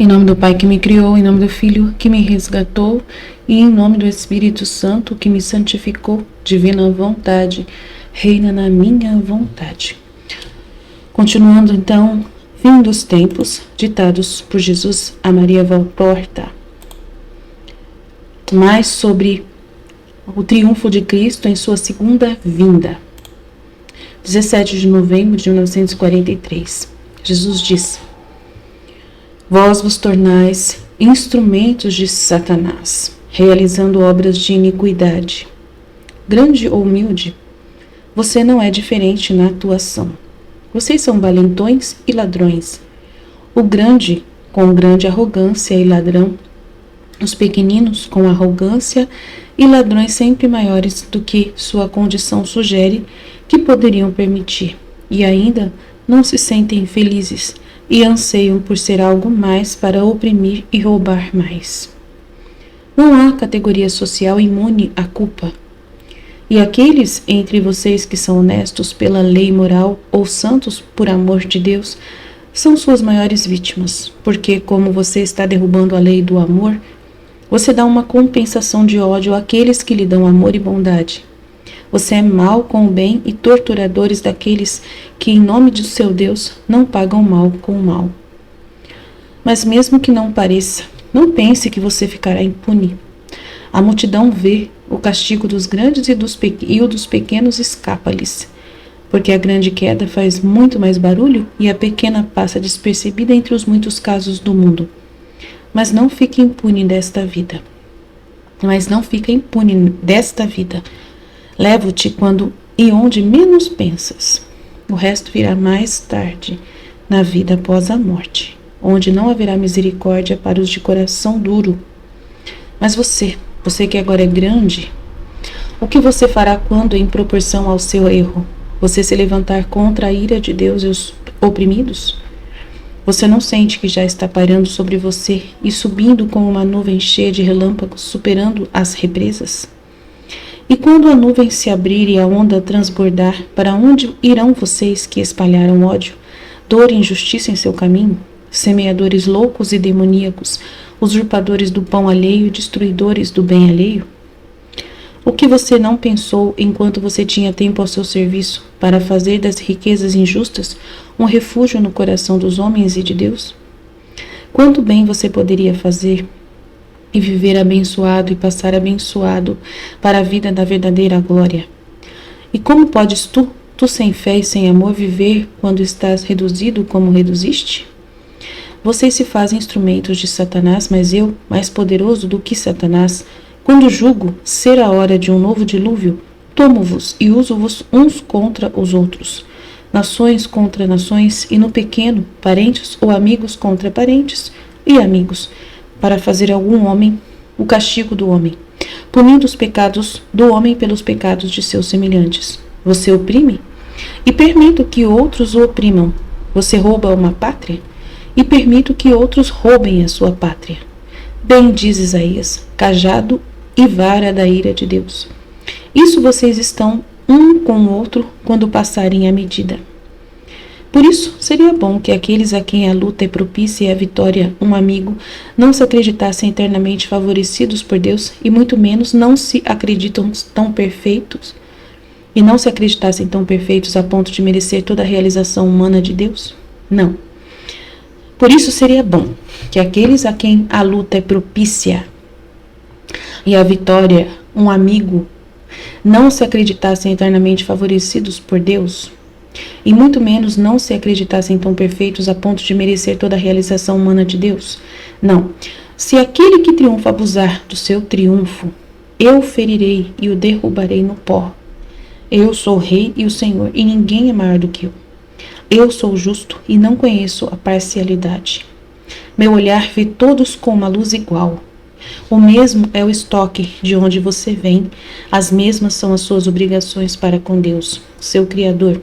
Em nome do Pai que me criou, em nome do Filho que me resgatou e em nome do Espírito Santo que me santificou, divina vontade, reina na minha vontade. Continuando então, fim dos tempos, ditados por Jesus a Maria Valtorta. Mais sobre o triunfo de Cristo em sua segunda vinda. 17 de novembro de 1943. Jesus disse: Vós vos tornais instrumentos de Satanás, realizando obras de iniquidade. Grande ou humilde, você não é diferente na atuação. Vocês são valentões e ladrões. O grande com grande arrogância e ladrão. Os pequeninos com arrogância e ladrões sempre maiores do que sua condição sugere que poderiam permitir. E ainda não se sentem felizes e anseiam por ser algo mais para oprimir e roubar mais. Não há categoria social imune à culpa. E aqueles entre vocês que são honestos pela lei moral ou santos por amor de Deus, são suas maiores vítimas, porque como você está derrubando a lei do amor, você dá uma compensação de ódio àqueles que lhe dão amor e bondade. Você é mau com o bem e torturadores daqueles que, em nome de seu Deus, não pagam mal com o mal. Mas mesmo que não pareça, não pense que você ficará impune. A multidão vê o castigo dos grandes e o dos pequenos escapa-lhes, porque a grande queda faz muito mais barulho e a pequena passa despercebida entre os muitos casos do mundo. Mas não fique impune desta vida. Levo-te quando e onde menos pensas. O resto virá mais tarde, na vida após a morte, onde não haverá misericórdia para os de coração duro. Mas você que agora é grande, o que você fará quando, em proporção ao seu erro, você se levantar contra a ira de Deus e os oprimidos? Você não sente que já está pairando sobre você e subindo como uma nuvem cheia de relâmpagos, superando as represas? E quando a nuvem se abrir e a onda transbordar, para onde irão vocês que espalharam ódio, dor e injustiça em seu caminho? Semeadores loucos e demoníacos, usurpadores do pão alheio e destruidores do bem alheio? O que você não pensou enquanto você tinha tempo ao seu serviço para fazer das riquezas injustas um refúgio no coração dos homens e de Deus? Quanto bem você poderia fazer e viver abençoado e passar abençoado para a vida da verdadeira glória? E como podes tu sem fé e sem amor, viver quando estás reduzido como reduziste? Vocês se fazem instrumentos de Satanás, mas eu, mais poderoso do que Satanás, quando julgo ser a hora de um novo dilúvio, tomo-vos e uso-vos uns contra os outros, nações contra nações, e no pequeno, parentes ou amigos contra parentes e amigos, para fazer algum homem o castigo do homem, punindo os pecados do homem pelos pecados de seus semelhantes. Você oprime e permito que outros o oprimam. Você rouba uma pátria e permito que outros roubem a sua pátria. Bem diz Isaías, cajado e vara da ira de Deus. Isso vocês estão um com o outro quando passarem a medida. Por isso, seria bom que aqueles a quem a luta é propícia e a vitória um amigo não se acreditassem eternamente favorecidos por Deus e muito menos não se acreditassem tão perfeitos a ponto de merecer toda a realização humana de Deus? Não. Por isso seria bom que aqueles a quem a luta é propícia e a vitória um amigo não se acreditassem eternamente favorecidos por Deus, e muito menos não se acreditassem tão perfeitos a ponto de merecer toda a realização humana de Deus. Não. Se aquele que triunfa abusar do seu triunfo, eu o ferirei e o derrubarei no pó. Eu sou o Rei e o Senhor, e ninguém é maior do que eu. Eu sou justo e não conheço a parcialidade. Meu olhar vê todos com uma luz igual. O mesmo é o estoque de onde você vem, as mesmas são as suas obrigações para com Deus, seu Criador,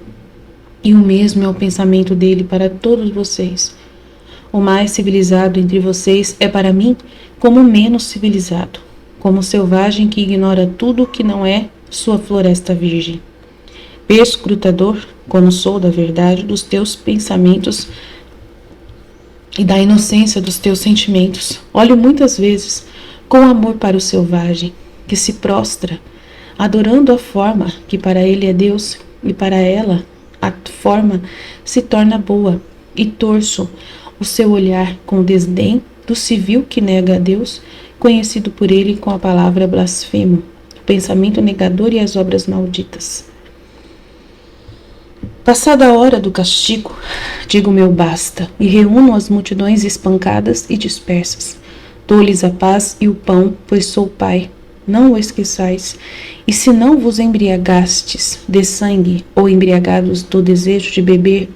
e o mesmo é o pensamento dele para todos vocês. O mais civilizado entre vocês é para mim como o menos civilizado, como o selvagem que ignora tudo que não é sua floresta virgem. Perscrutador, como sou da verdade dos teus pensamentos e da inocência dos teus sentimentos. Olho muitas vezes com amor para o selvagem, que se prostra, adorando a forma que para ele é Deus, e para ela a forma se torna boa, e torço o seu olhar com desdém do civil que nega a Deus, conhecido por ele com a palavra blasfemo, o pensamento negador e as obras malditas. Passada a hora do castigo, digo meu basta, e reúno as multidões espancadas e dispersas. Dou-lhes a paz e o pão, pois sou pai. Não o esqueçais. E se não vos embriagastes de sangue, ou embriagados do desejo de beber,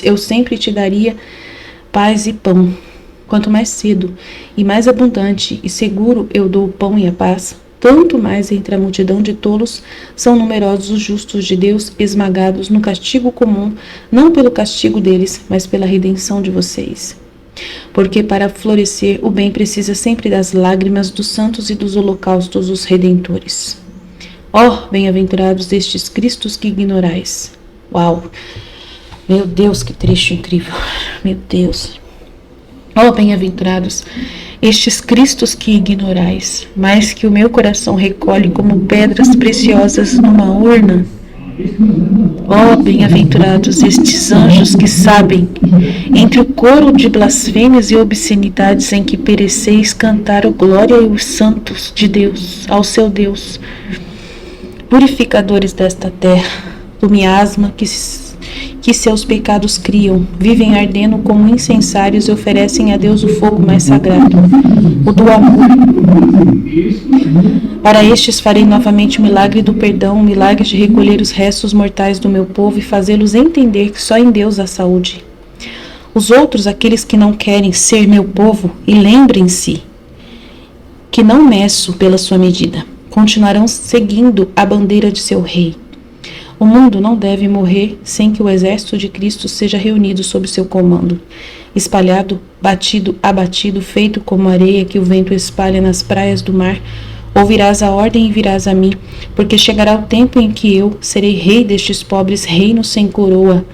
eu sempre te daria paz e pão. Quanto mais cedo e mais abundante e seguro eu dou o pão e a paz, tanto mais entre a multidão de tolos são numerosos os justos de Deus esmagados no castigo comum, não pelo castigo deles, mas pela redenção de vocês. Porque para florescer o bem precisa sempre das lágrimas dos santos e dos holocaustos dos redentores. Ó, bem-aventurados estes Cristos que ignorais. Uau! Meu Deus, que trecho incrível! Meu Deus! Ó, bem-aventurados estes Cristos que ignorais, mas que o meu coração recolhe como pedras preciosas numa urna. Ó, bem-aventurados estes anjos que sabem, entre o coro de blasfêmias e obscenidades em que pereceis, cantar a glória e os santos de Deus, ao seu Deus. Purificadores desta terra, do miasma que seus pecados criam, vivem ardendo como incensários e oferecem a Deus o fogo mais sagrado, o do amor. Para estes farei novamente o milagre do perdão, o milagre de recolher os restos mortais do meu povo e fazê-los entender que só em Deus há saúde. Os outros, aqueles que não querem ser meu povo, e lembrem-se que não meço pela sua medida, continuarão seguindo a bandeira de seu rei. O mundo não deve morrer sem que o exército de Cristo seja reunido sob seu comando. Espalhado, batido, abatido, feito como areia que o vento espalha nas praias do mar, ouvirás a ordem e virás a mim, porque chegará o tempo em que eu serei rei destes pobres reinos sem coroa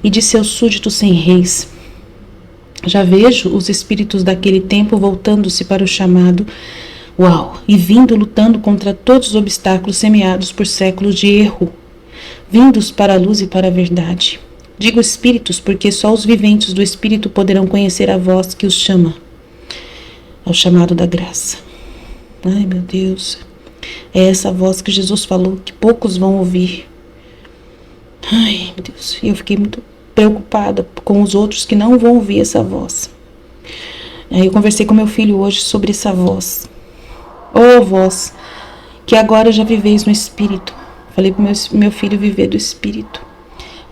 e de seus súditos sem reis. Já vejo os espíritos daquele tempo voltando-se para o chamado, e vindo lutando contra todos os obstáculos semeados por séculos de erro, vindos para a luz e para a verdade. Digo espíritos porque só os viventes do Espírito poderão conhecer a voz que os chama ao chamado da graça. Ai, meu Deus, é essa voz que Jesus falou que poucos vão ouvir. Ai, meu Deus, e eu fiquei muito preocupada com os outros que não vão ouvir essa voz. Aí eu conversei com meu filho hoje sobre essa voz. Ó voz, que agora já viveis no Espírito. Falei para o meu filho viver do Espírito.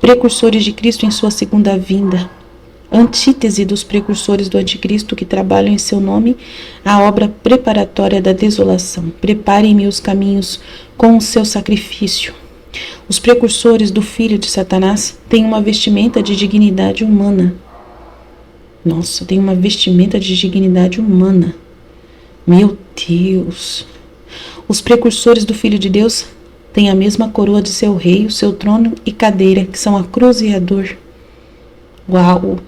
Precursores de Cristo em sua segunda vinda. Antítese dos precursores do Anticristo que trabalham em seu nome a obra preparatória da desolação. Preparem-me os caminhos com o seu sacrifício. Os precursores do filho de Satanás têm uma vestimenta de dignidade humana. Nossa, tem uma vestimenta de dignidade humana. Meu Deus! Os precursores do Filho de Deus têm a mesma coroa de seu rei, o seu trono e cadeira, que são a cruz e a dor. Uau!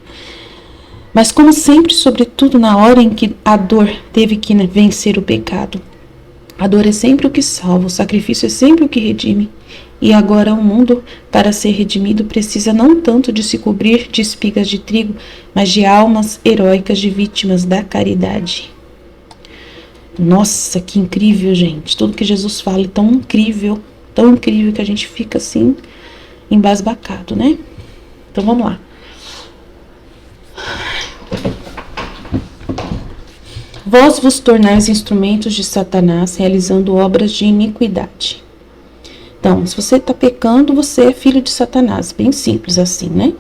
Mas como sempre, sobretudo na hora em que a dor teve que vencer o pecado. A dor é sempre o que salva, o sacrifício é sempre o que redime. E agora o mundo, para ser redimido, precisa não tanto de se cobrir de espigas de trigo, mas de almas heróicas de vítimas da caridade. Nossa, que incrível, gente. Tudo que Jesus fala é tão incrível que a gente fica assim, embasbacado, né? Então vamos lá. Vós vos tornais instrumentos de Satanás, realizando obras de iniquidade. Então, se você está pecando, você é filho de Satanás. Bem simples assim, né?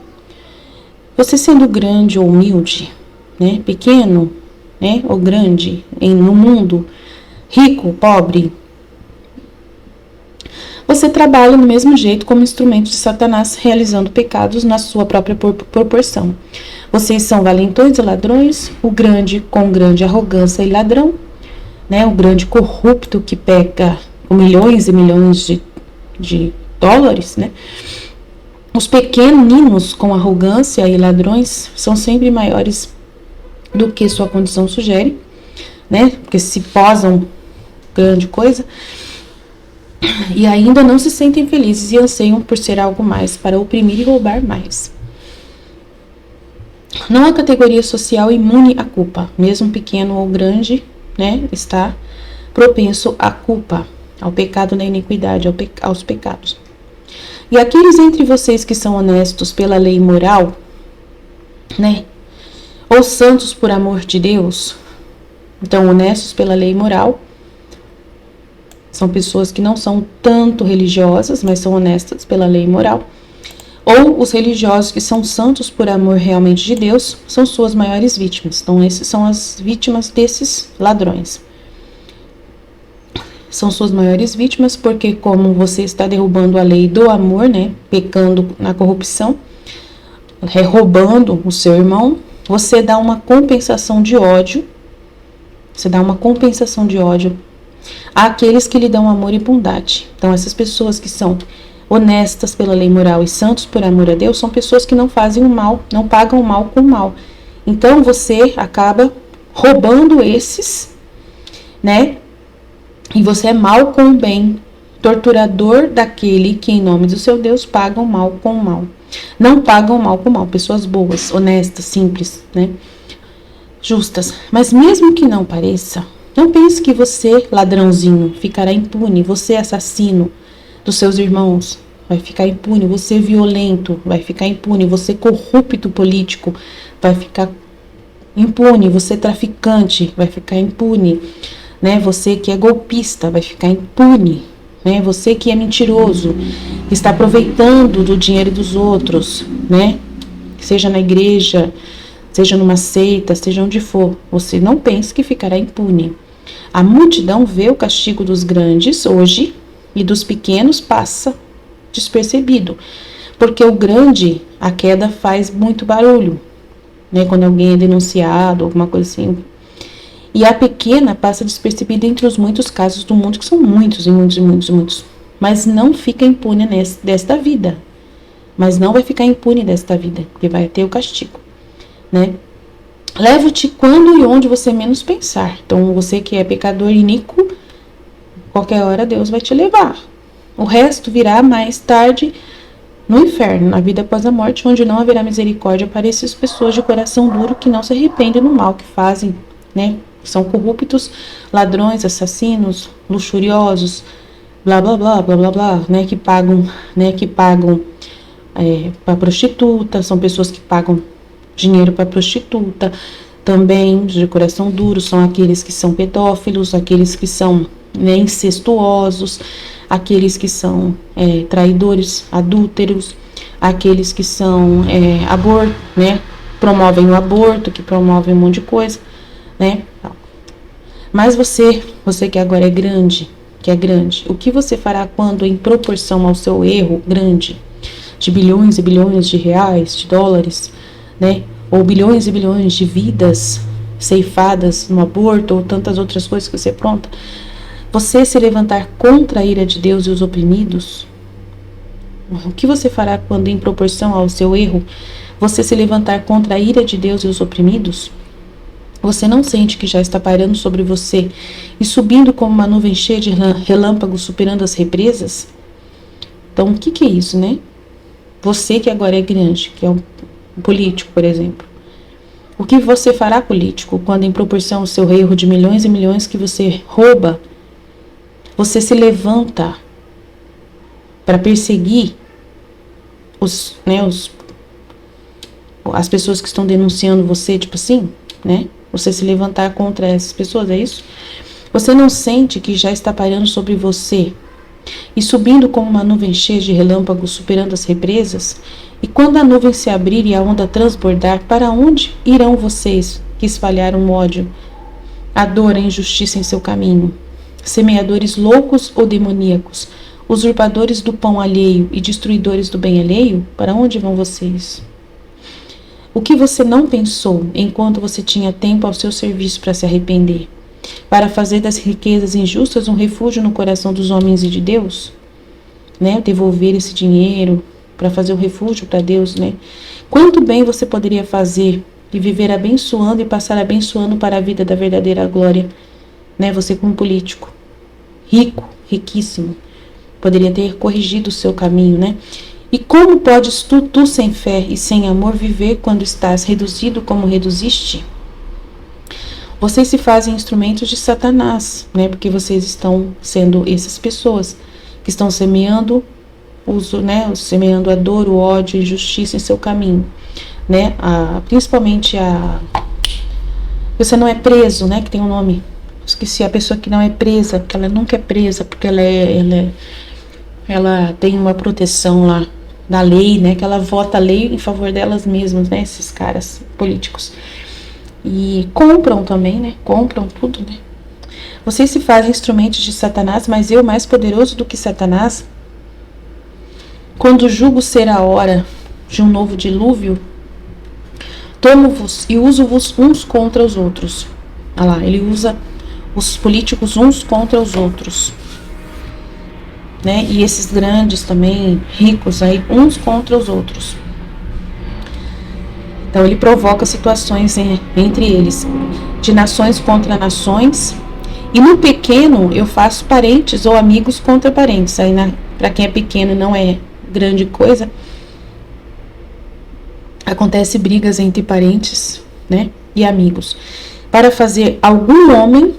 Você sendo grande ou humilde, né? Pequeno, né? Ou grande, no mundo, rico, pobre, você trabalha do mesmo jeito como instrumento de Satanás, realizando pecados na sua própria proporção. Vocês são valentões e ladrões, o grande com grande arrogância e ladrão, né? O grande corrupto que pega milhões e milhões de dólares, né? Os pequeninos com arrogância e ladrões são sempre maiores do que sua condição sugere, né? Porque se posam grande coisa e ainda não se sentem felizes e anseiam por ser algo mais, para oprimir e roubar mais. Não há categoria social imune à culpa, mesmo pequeno ou grande, né? Está propenso à culpa, ao pecado, na iniquidade, aos pecados. E aqueles entre vocês que são honestos pela lei moral, né? Ou santos por amor de Deus, então honestos pela lei moral, são pessoas que não são tanto religiosas, mas são honestas pela lei moral. Ou os religiosos que são santos por amor realmente de Deus, são suas maiores vítimas. Então, essas são as vítimas desses ladrões. São suas maiores vítimas porque, como você está derrubando a lei do amor, né, pecando na corrupção, roubando o seu irmão, você dá uma compensação de ódio. Você dá uma compensação de ódio àqueles que lhe dão amor e bondade. Então, essas pessoas que são honestas pela lei moral e santos por amor a Deus, são pessoas que não fazem o mal, não pagam o mal com o mal. Então, você acaba roubando esses, né? E você é mal com o bem, torturador daquele que, em nome do seu Deus, paga o mal com o mal. Não pagam o mal com o mal, pessoas boas, honestas, simples, né? Justas. Mas mesmo que não pareça, não pense que você, ladrãozinho, ficará impune. Você, assassino dos seus irmãos, vai ficar impune. Você, violento, vai ficar impune. Você, corrupto político, vai ficar impune. Você, traficante, vai ficar impune. Né? Você que é golpista, vai ficar impune. Né? Você que é mentiroso, que está aproveitando do dinheiro dos outros, né? Seja na igreja, seja numa seita, seja onde for, você não pense que ficará impune. A multidão vê o castigo dos grandes hoje e dos pequenos passa despercebido, porque o grande, a queda faz muito barulho, né? Quando alguém é denunciado, alguma coisa assim. E a pequena passa despercebida entre os muitos casos do mundo, que são muitos e muitos e muitos e muitos. Mas não fica impune desta vida. Mas não vai ficar impune desta vida, porque vai ter o castigo, né? Leva-te quando e onde você menos pensar. Então, você que é pecador iníquo, qualquer hora Deus vai te levar. O resto virá mais tarde no inferno, na vida após a morte, onde não haverá misericórdia para essas pessoas de coração duro que não se arrependem do mal que fazem, né? São corruptos, ladrões, assassinos, luxuriosos, blá blá blá blá blá blá, né? Que pagam para prostituta, são pessoas que pagam dinheiro para prostituta. Também de coração duro são aqueles que são pedófilos, aqueles que são, né, incestuosos, aqueles que são traidores, adúlteros, aqueles que são né, promovem o aborto, que promovem um monte de coisa, né? Mas você que agora é grande, o que você fará quando, em proporção ao seu erro grande, de bilhões e bilhões de reais, de dólares, né? Ou bilhões e bilhões de vidas ceifadas no aborto, ou tantas outras coisas que você apronta, você se levantar contra a ira de Deus e os oprimidos? O que você fará quando, em proporção ao seu erro, você se levantar contra a ira de Deus e os oprimidos? Você não sente que já está pairando sobre você e subindo como uma nuvem cheia de relâmpagos, superando as represas? Então, o que é isso, né? Você que agora é grande, que é um político, por exemplo. O que você fará, político, quando, em proporção ao seu erro de milhões e milhões que você rouba, você se levanta para perseguir as pessoas que estão denunciando você, tipo assim, né? Você se levantar contra essas pessoas, é isso? Você não sente que já está pairando sobre você e subindo como uma nuvem cheia de relâmpagos, superando as represas? E quando a nuvem se abrir e a onda transbordar, para onde irão vocês que espalharam o ódio, a dor, a injustiça em seu caminho? Semeadores loucos ou demoníacos, usurpadores do pão alheio e destruidores do bem alheio, para onde vão vocês? O que você não pensou enquanto você tinha tempo ao seu serviço para se arrepender? Para fazer das riquezas injustas um refúgio no coração dos homens e de Deus? Né? Devolver esse dinheiro, para fazer um refúgio para Deus, né? Quanto bem você poderia fazer e viver abençoando e passar abençoando para a vida da verdadeira glória, né? Você como político, rico, riquíssimo, poderia ter corrigido o seu caminho, né? E como podes tu sem fé e sem amor viver quando estás reduzido como reduziste? Vocês se fazem instrumentos de Satanás, né? Porque vocês estão sendo essas pessoas que estão semeando semeando a dor, o ódio e a injustiça em seu caminho, né? Principalmente você não é preso, né? Que tem um nome. Esqueci, a pessoa que não é presa, porque ela nunca é presa, porque ela tem uma proteção lá da lei, né? Que ela vota a lei em favor delas mesmas, né? Esses caras políticos. E compram também, né? Compram tudo, né? Vocês se fazem instrumentos de Satanás, mas eu, mais poderoso do que Satanás, quando julgo ser a hora de um novo dilúvio, tomo-vos e uso-vos uns contra os outros. Olha lá, ele usa os políticos uns contra os outros, né? E esses grandes também, ricos aí, uns contra os outros. Então ele provoca situações entre eles, de nações contra nações, e no pequeno eu faço parentes ou amigos contra parentes. Aí para quem é pequeno e não é grande coisa, acontece brigas entre parentes, né, e amigos, para fazer algum homem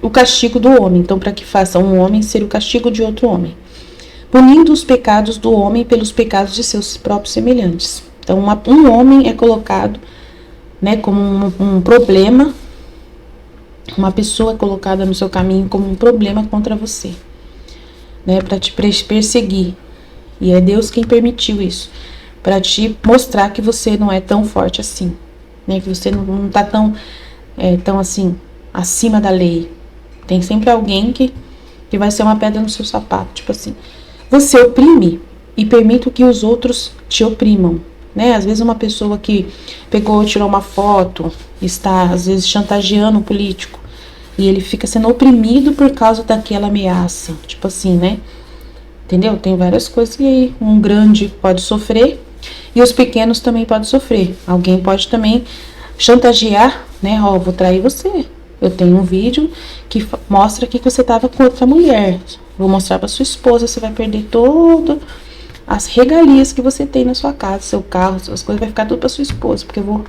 o castigo do homem. Então, para que faça um homem ser o castigo de outro homem, punindo os pecados do homem pelos pecados de seus próprios semelhantes. Então, um homem é colocado, né, como um problema, uma pessoa é colocada no seu caminho como um problema contra você, né, para te perseguir. E é Deus quem permitiu isso, para te mostrar que você não é tão forte assim, né, que você não está tão assim, acima da lei. Tem sempre alguém que vai ser uma pedra no seu sapato, tipo assim. Você oprime e permite que os outros te oprimam, né? Às vezes uma pessoa que tirou uma foto, está às vezes chantageando o político, e ele fica sendo oprimido por causa daquela ameaça, tipo assim, né? Entendeu? Tem várias coisas que aí um grande pode sofrer e os pequenos também podem sofrer. Alguém pode também chantagear, né? Ó, vou trair você. Eu tenho um vídeo que mostra aqui que você estava com outra mulher. Vou mostrar para sua esposa, você vai perder todas as regalias que você tem na sua casa, seu carro, suas coisas, vai ficar tudo para sua esposa, porque eu vou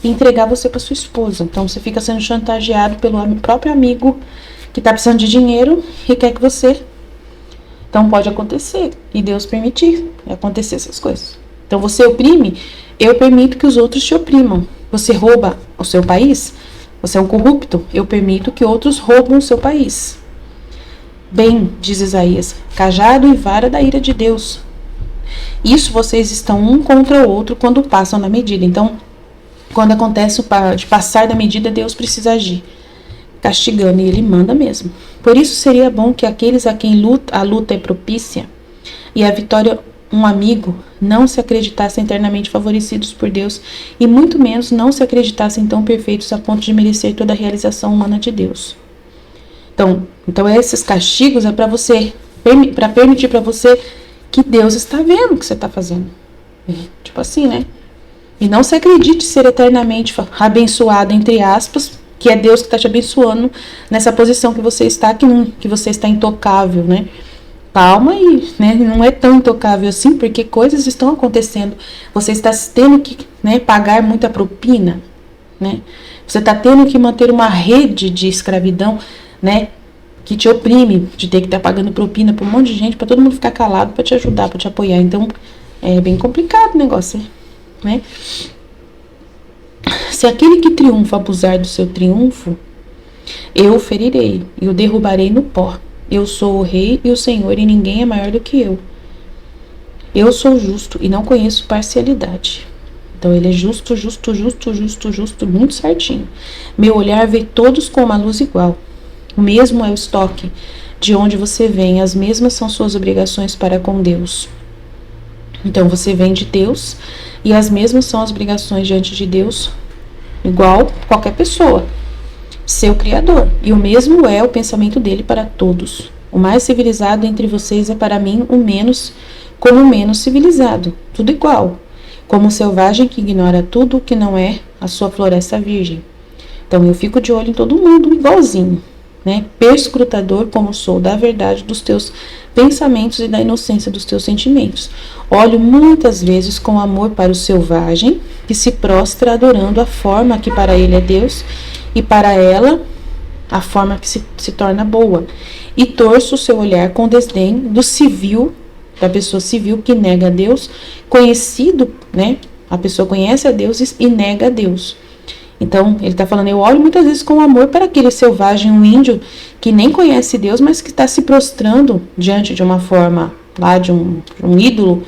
entregar você para sua esposa. Então você fica sendo chantageado pelo próprio amigo que está precisando de dinheiro e quer que você. Então pode acontecer, e Deus permitir acontecer essas coisas. Então você oprime, eu permito que os outros te oprimam. Você rouba o seu país, você é um corrupto, eu permito que outros roubem o seu país. Bem, diz Isaías, cajado e vara da ira de Deus. Isso vocês estão um contra o outro quando passam da medida. Então, quando acontece de passar da medida, Deus precisa agir, castigando, e Ele manda mesmo. Por isso seria bom que aqueles a quem a luta é propícia e a vitória um amigo não se acreditassem eternamente favorecidos por Deus, e muito menos não se acreditassem tão perfeitos a ponto de merecer toda a realização humana de Deus. Então esses castigos é para permitir para você que Deus está vendo o que você está fazendo. Tipo assim, né? E não se acredite ser eternamente abençoado, entre aspas, que é Deus que está te abençoando nessa posição que você está, que você está intocável, né? Calma aí, né? Não é tão intocável assim, porque coisas estão acontecendo. Você está tendo que, né, pagar muita propina, né? Você está tendo que manter uma rede de escravidão, né, que te oprime, de ter que estar pagando propina para um monte de gente, para todo mundo ficar calado, para te ajudar, para te apoiar. Então, é bem complicado o negócio, né? Se aquele que triunfa abusar do seu triunfo, eu o ferirei e o derrubarei no pó. Eu sou o rei e o Senhor, e ninguém é maior do que eu. Eu sou justo e não conheço parcialidade. Então ele é justo, muito certinho. Meu olhar vê todos com uma luz igual. O mesmo é o estoque de onde você vem, as mesmas são suas obrigações para com Deus. Então você vem de Deus e as mesmas são as obrigações diante de Deus, igual qualquer pessoa, seu Criador. E o mesmo é o pensamento dele para todos. O mais civilizado entre vocês é para mim o menos como menos civilizado, tudo igual, como selvagem que ignora tudo o que não é a sua floresta virgem. Então eu fico de olho em todo mundo igualzinho, né? Perscrutador como sou da verdade dos teus pensamentos e da inocência dos teus sentimentos. Olho muitas vezes com amor para o selvagem, que se prostra adorando a forma que para ele é Deus e para ela a forma que se torna boa. E torço o seu olhar com desdém do civil, da pessoa civil que nega a Deus, conhecido, né? A pessoa conhece a Deus e nega a Deus. Então, ele está falando, eu olho muitas vezes com amor para aquele selvagem, um índio que nem conhece Deus, mas que está se prostrando diante de uma forma, lá de um ídolo,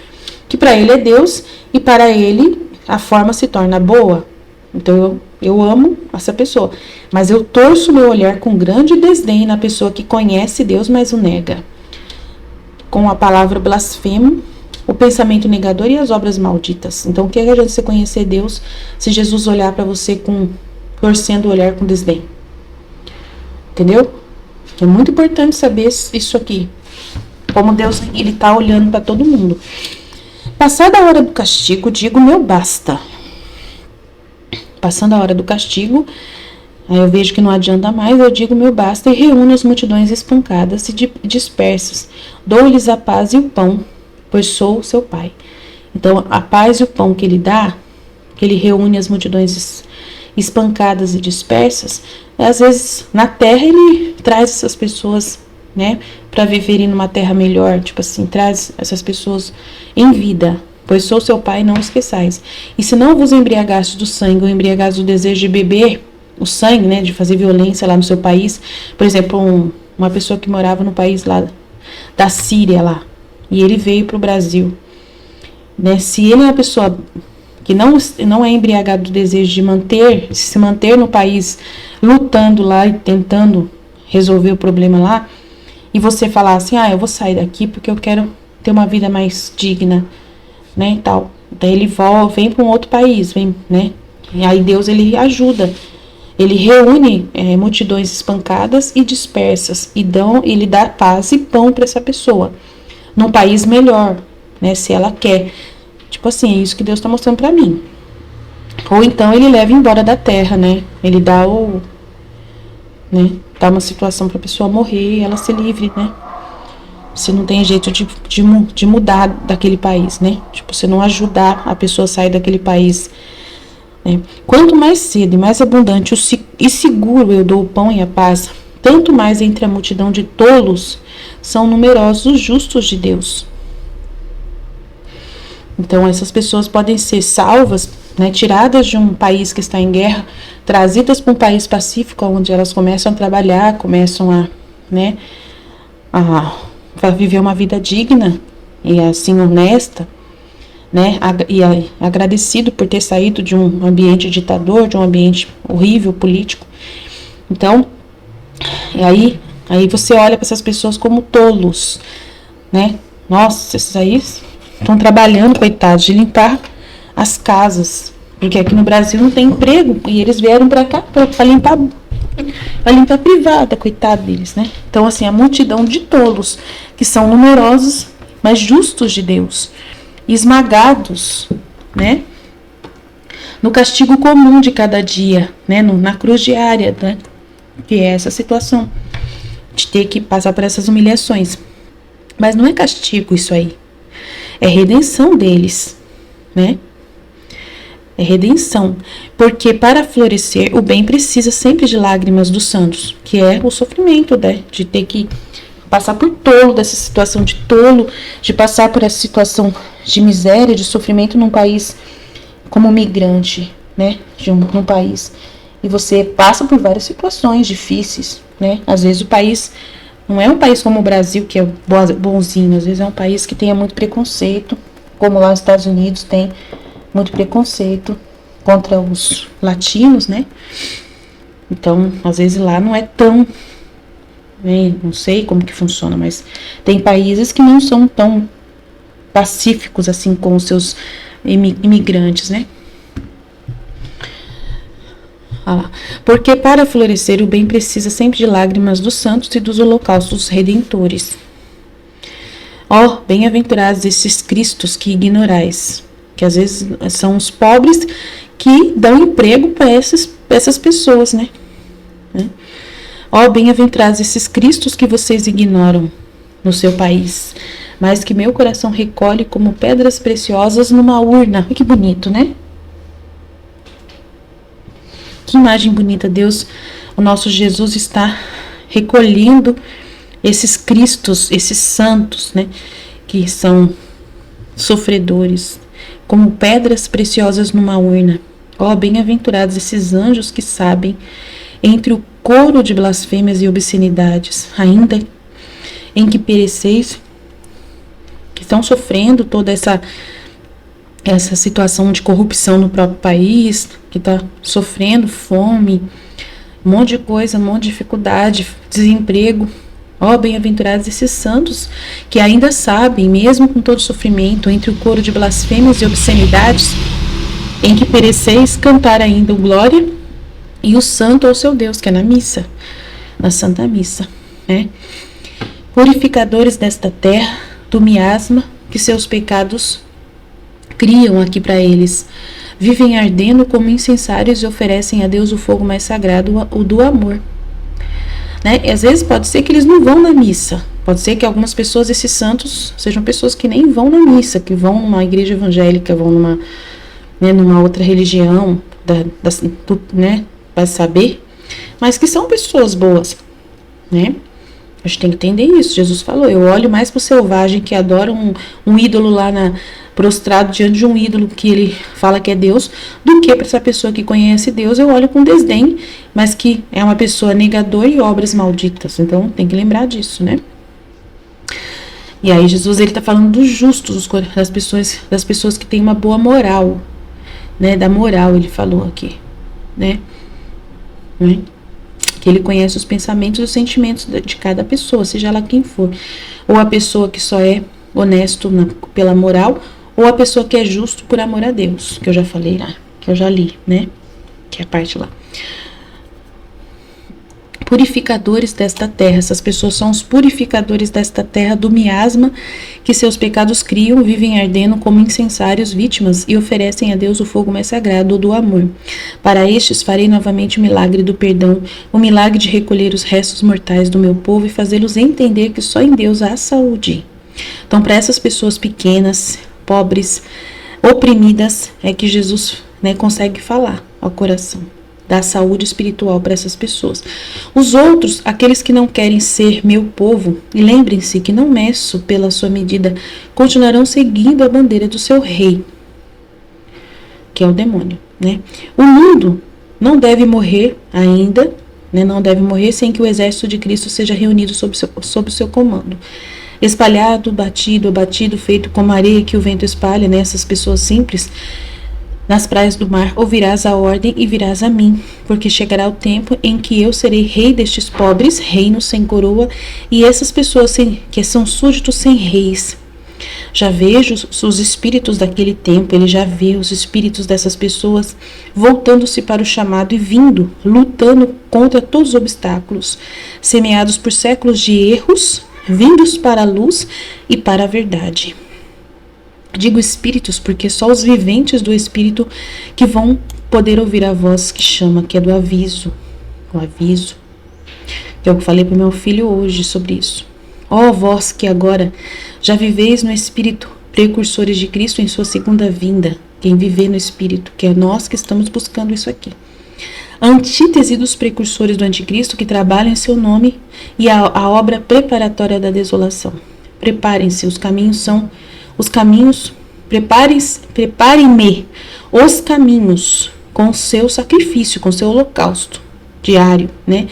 que para ele é Deus e para ele a forma se torna boa. Então, eu amo essa pessoa, mas eu torço meu olhar com grande desdém na pessoa que conhece Deus, mas o nega. Com a palavra blasfemo, o pensamento negador e as obras malditas. Então, o que adianta você conhecer Deus se Jesus olhar para você torcendo o olhar com desdém? Entendeu? É muito importante saber isso aqui. Como Deus, ele está olhando para todo mundo. Passada a hora do castigo, digo meu basta. Passando a hora do castigo, aí eu vejo que não adianta mais, eu digo meu basta e reúno as multidões espancadas e dispersas. Dou-lhes a paz e o pão, pois sou seu pai. Então, a paz e o pão que ele dá, que ele reúne as multidões espancadas e dispersas, às vezes na terra ele traz essas pessoas, né, para viverem numa terra melhor, tipo assim, traz essas pessoas em vida, pois sou seu pai, não esqueçais. E se não vos embriagaste do sangue, ou embriagaste do desejo de beber o sangue, né, de fazer violência lá no seu país, por exemplo, uma pessoa que morava no país lá da Síria lá, e ele veio para o Brasil, né? Se ele é uma pessoa que não é embriagado do desejo de se manter no país, lutando lá e tentando resolver o problema lá, e você falar assim, eu vou sair daqui porque eu quero ter uma vida mais digna, né, e tal. Daí ele vem para um outro país, né? E aí Deus, ele ajuda. Ele reúne multidões espancadas e dispersas, e ele dá paz e pão para essa pessoa, num país melhor, né, se ela quer. Tipo assim, é isso que Deus está mostrando para mim. Ou então ele leva embora da terra, né, ele dá dá uma situação para a pessoa morrer e ela ser livre, né, se não tem jeito de mudar daquele país, né, tipo, você não ajudar a pessoa a sair daquele país. Quanto mais cedo e mais abundante e seguro eu dou o pão e a paz, tanto mais entre a multidão de tolos são numerosos os justos de Deus. Então essas pessoas podem ser salvas, né, tiradas de um país que está em guerra, trazidas para um país pacífico, onde elas começam a trabalhar, começam a viver uma vida digna e assim honesta, né, e agradecido por ter saído de um ambiente ditador, de um ambiente horrível, político. Então, aí você olha para essas pessoas como tolos, né? Nossa, esses aí estão trabalhando, coitados, de limpar as casas, porque aqui no Brasil não tem emprego, e eles vieram para cá para limpar a privada, coitado deles, né? Então, assim, a multidão de tolos, que são numerosos, mas justos de Deus, esmagados, né, no castigo comum de cada dia, né, na cruz diária, né, que é essa situação de ter que passar por essas humilhações. Mas não é castigo isso aí, é redenção deles, né, é redenção, porque para florescer o bem precisa sempre de lágrimas dos santos, que é o sofrimento, né, de ter que passar por tolo, dessa situação de tolo, de passar por essa situação de miséria, de sofrimento num país como migrante, né, num país, e você passa por várias situações difíceis, né, às vezes o país não é um país como o Brasil, que é bonzinho, às vezes é um país que tem muito preconceito, como lá nos Estados Unidos tem muito preconceito contra os latinos, né, então às vezes lá não é tão, não sei como que funciona, mas tem países que não são tão pacíficos assim com os seus imigrantes, né? Porque para florescer o bem precisa sempre de lágrimas dos santos e dos holocaustos redentores. Ó, bem-aventurados esses cristos que ignorais, que às vezes são os pobres que dão emprego para essas pessoas, né? Ó, bem-aventurados esses cristos que vocês ignoram no seu país, mas que meu coração recolhe como pedras preciosas numa urna. Que bonito, né? Que imagem bonita. Deus, o nosso Jesus, está recolhendo esses cristos, esses santos, né? Que são sofredores, como pedras preciosas numa urna. Ó, bem-aventurados esses anjos que sabem, entre o coro de blasfêmias e obscenidades, ainda em que pereceis, que estão sofrendo toda essa situação de corrupção no próprio país, que está sofrendo fome, um monte de coisa, um monte de dificuldade, desemprego. Ó, bem-aventurados esses santos que ainda sabem, mesmo com todo sofrimento, entre o coro de blasfêmias e obscenidades, em que pereceis, cantar ainda o glória e o santo ao seu Deus, que é na missa, na Santa Missa, né? Purificadores desta terra, do miasma que seus pecados criam aqui para eles, vivem ardendo como incensários e oferecem a Deus o fogo mais sagrado, o do amor. Né? E às vezes pode ser que eles não vão na missa, pode ser que algumas pessoas, esses santos, sejam pessoas que nem vão na missa, que vão numa igreja evangélica, vão numa outra religião, né, para saber, mas que são pessoas boas, né? A gente tem que entender isso. Jesus falou: eu olho mais para o selvagem que adora um ídolo lá prostrado diante de um ídolo que ele fala que é Deus, do que para essa pessoa que conhece Deus. Eu olho com desdém, mas que é uma pessoa negadora e obras malditas. Então tem que lembrar disso, né? E aí Jesus, ele está falando dos justos, das pessoas que têm uma boa moral, né? Da moral ele falou aqui, né? Que ele conhece os pensamentos e os sentimentos de cada pessoa, seja ela quem for. Ou a pessoa que só é honesto pela moral, ou a pessoa que é justo por amor a Deus, que eu já falei lá, que eu já li, né? Que é a parte lá. Purificadores desta terra. Essas pessoas são os purificadores desta terra do miasma que seus pecados criam, vivem ardendo como incensários vítimas e oferecem a Deus o fogo mais sagrado, o do amor. Para estes farei novamente o milagre do perdão, o milagre de recolher os restos mortais do meu povo e fazê-los entender que só em Deus há saúde. Então, para essas pessoas pequenas, pobres, oprimidas, é que Jesus, né, consegue falar ao coração, dar saúde espiritual para essas pessoas. Os outros, aqueles que não querem ser meu povo, e lembrem-se que não meço pela sua medida, continuarão seguindo a bandeira do seu rei, que é o demônio, né? O mundo não deve morrer ainda, né? Não deve morrer sem que o exército de Cristo seja reunido sob o seu comando. Espalhado, batido, abatido, feito como areia que o vento espalha, né? Essas pessoas simples, nas praias do mar, ouvirás a ordem e virás a mim, porque chegará o tempo em que eu serei rei destes pobres, reino sem coroa, e essas pessoas que são súditos sem reis. Já vejo os espíritos daquele tempo, ele já vê os espíritos dessas pessoas voltando-se para o chamado e vindo, lutando contra todos os obstáculos, semeados por séculos de erros, vindos para a luz e para a verdade. Digo espíritos porque só os viventes do espírito que vão poder ouvir a voz que chama, que é do aviso. O aviso. Que é o que eu falei para o meu filho hoje sobre isso. Ó vós que agora já viveis no espírito, precursores de Cristo em sua segunda vinda. Quem viver no espírito, que é nós que estamos buscando isso aqui. A antítese dos precursores do anticristo que trabalham em seu nome e a obra preparatória da desolação. Preparem-se, os caminhos são os caminhos, preparem-me os caminhos com o seu sacrifício, com o seu holocausto diário, né?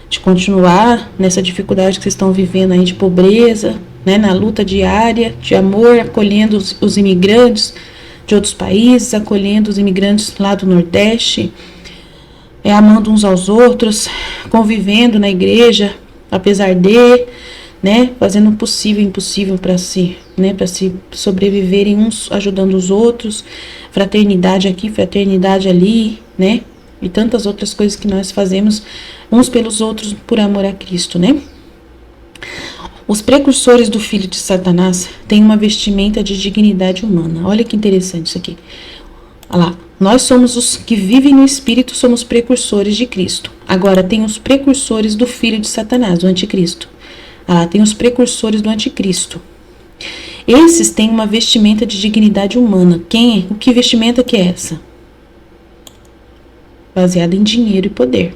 De continuar nessa dificuldade que vocês estão vivendo aí de pobreza, né? Na luta diária de amor, acolhendo os imigrantes de outros países, acolhendo os imigrantes lá do Nordeste, amando uns aos outros, convivendo na igreja, apesar de, né, fazendo o possível e o impossível para se sobreviverem uns ajudando os outros, fraternidade aqui, fraternidade ali, né, e tantas outras coisas que nós fazemos uns pelos outros por amor a Cristo, né. Os precursores do filho de Satanás têm uma vestimenta de dignidade humana. Olha que interessante isso aqui. Olha lá. Nós somos os que vivem no Espírito, somos precursores de Cristo. Agora tem os precursores do filho de Satanás, do anticristo. Olha lá, tem os precursores do anticristo. Esses têm uma vestimenta de dignidade humana. O que vestimenta que é essa? Baseada em dinheiro e poder.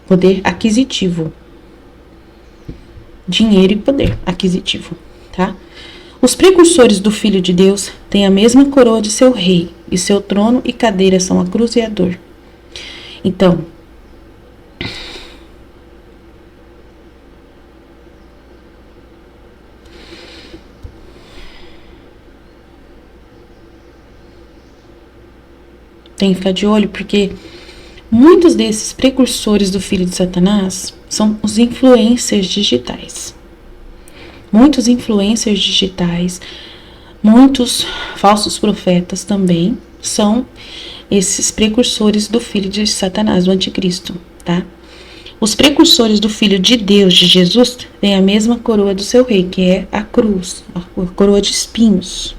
Poder aquisitivo. Dinheiro e poder aquisitivo, tá? Os precursores do Filho de Deus têm a mesma coroa de seu rei, e seu trono e cadeira são a cruz e a dor. Então, tem que ficar de olho, porque muitos desses precursores do filho de Satanás são os influencers digitais. Muitos influencers digitais, muitos falsos profetas também são esses precursores do filho de Satanás, do anticristo, tá? Os precursores do filho de Deus, de Jesus, têm a mesma coroa do seu rei, que é a cruz, a coroa de espinhos.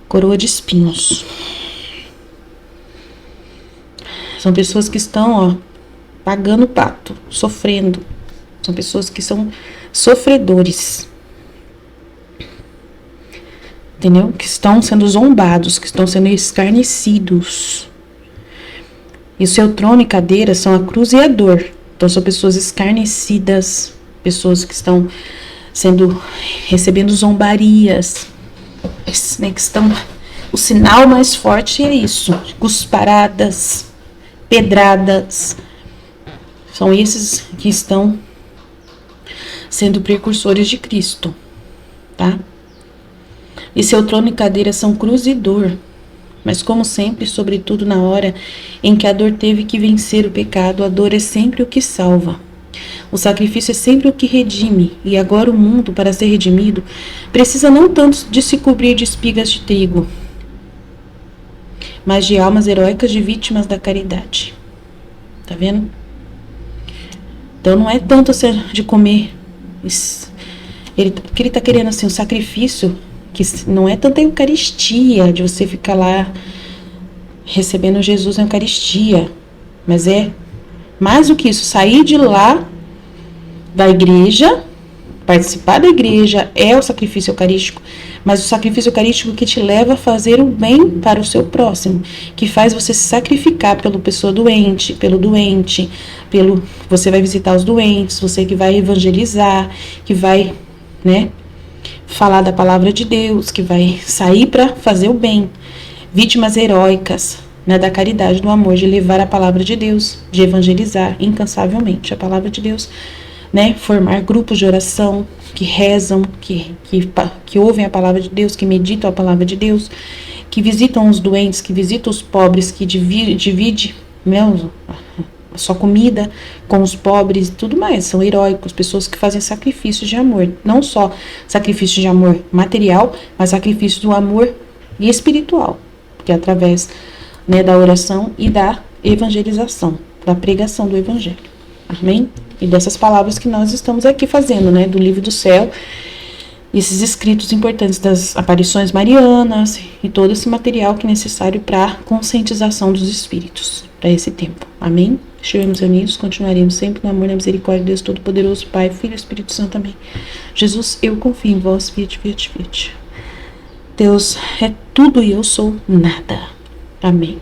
Coroa de espinhos. São pessoas que estão, pagando o pato, sofrendo. São pessoas que são sofredores. Entendeu? Que estão sendo zombados, que estão sendo escarnecidos. E o seu trono e cadeira são a cruz e a dor. Então são pessoas escarnecidas, pessoas que estão recebendo zombarias, né, que estão... O sinal mais forte é isso: cusparadas, pedradas. São esses que estão sendo precursores de Cristo, tá? E seu trono e cadeira são cruz e dor. Mas como sempre, sobretudo na hora em que a dor teve que vencer o pecado, a dor é sempre o que salva. O sacrifício é sempre o que redime, e agora o mundo, para ser redimido, precisa não tanto de se cobrir de espigas de trigo, mas de almas heróicas de vítimas da caridade. Tá vendo? Então não é tanto assim de comer. Porque ele tá querendo assim, um sacrifício que não é tanta Eucaristia, de você ficar lá recebendo Jesus na Eucaristia, mas é mais do que isso, sair de lá da igreja, participar da igreja é o sacrifício eucarístico, mas o sacrifício eucarístico que te leva a fazer o bem para o seu próximo, que faz você se sacrificar pela pessoa doente, pelo doente, você vai visitar os doentes, você que vai evangelizar, que vai, né, falar da palavra de Deus, que vai sair para fazer o bem. Vítimas heróicas, né, da caridade, do amor, de levar a palavra de Deus, de evangelizar incansavelmente a palavra de Deus, né, formar grupos de oração que rezam, que ouvem a palavra de Deus, que meditam a palavra de Deus, que visitam os doentes, que visitam os pobres, que divide a sua comida com os pobres e tudo mais. São heróicos, pessoas que fazem sacrifícios de amor, não só sacrifício de amor material, mas sacrifício do amor espiritual, que é através, né, da oração e da evangelização, da pregação do evangelho. Amém? E dessas palavras que nós estamos aqui fazendo, né, do livro do céu, esses escritos importantes das aparições marianas e todo esse material que é necessário para a conscientização dos espíritos para esse tempo. Amém? Estivemos reunidos, continuaremos sempre no amor e na misericórdia de Deus Todo-Poderoso, Pai, Filho e Espírito Santo. Amém. Jesus, eu confio em vós, fiat, fiat, fiat. Deus é tudo e eu sou nada. Amém.